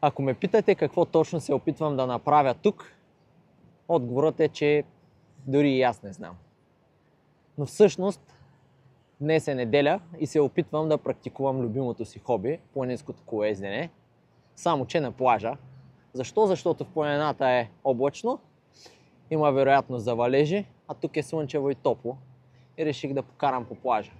Ако ме питате какво точно се опитвам да направя тук, отговорът е, че дори и аз не знам. Но всъщност днес е неделя и се опитвам да практикувам любимото си хоби, планинското колоездене, само че на плажа. Защо? Защото в планината е облачно, има вероятност за валежи, а тук е слънчево и топло и реших да покарам по плажа.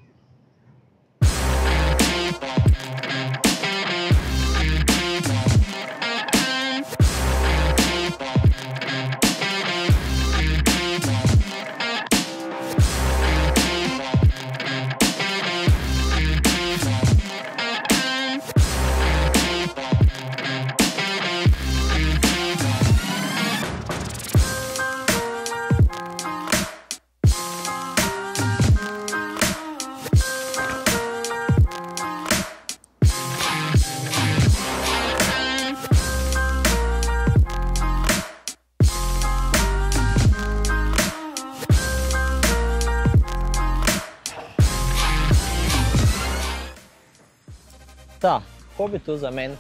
Хобито за мен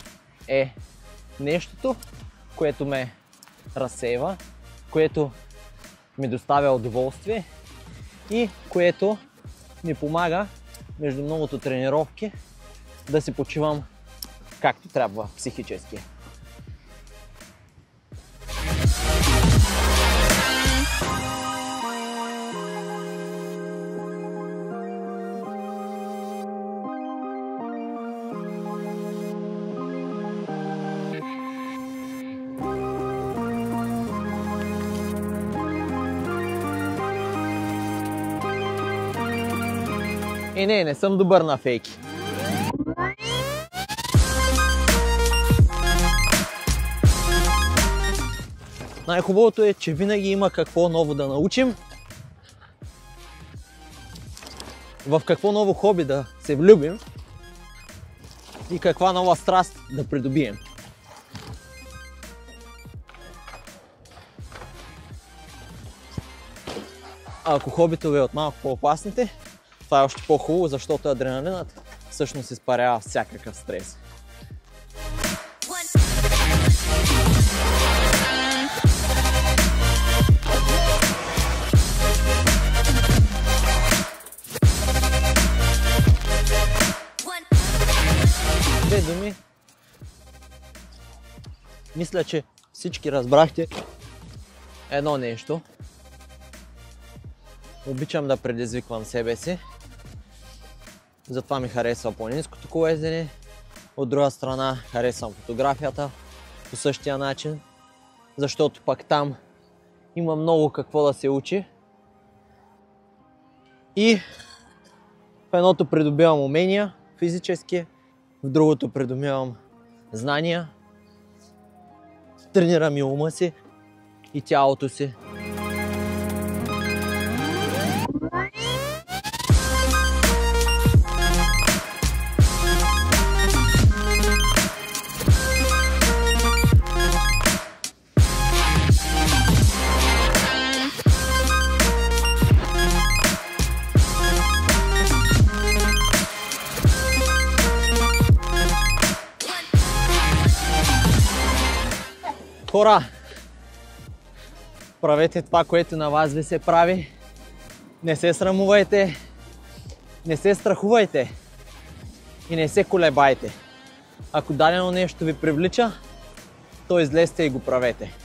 е нещото, което ме разсейва, което ми доставя удоволствие и което ми помага между многото тренировки да си почивам както трябва психически. Не съм добър на фейки. Най-хубавото е, че винаги има какво ново да научим, в какво ново хоби да се влюбим и каква нова страст да придобием. А ако хобито ви е от малко по-опасните, това е още по-хубаво, защото адреналинът всъщност изпарява всякакъв стрес. Две думи. Мисля, че всички разбрахте едно нещо. Обичам да предизвиквам себе си. Затова ми харесва планинското колоездене. От друга страна харесвам фотографията по същия начин, защото пак там има много какво да се учи. И в едното придобивам умения физически, в другото придобивам знания, тренирам и ума си и тялото си. Хора, правете това, което на вас ви се прави. Не се срамувайте, не се страхувайте и не се колебайте. Ако дадено нещо ви привлича, то излезте и го правете.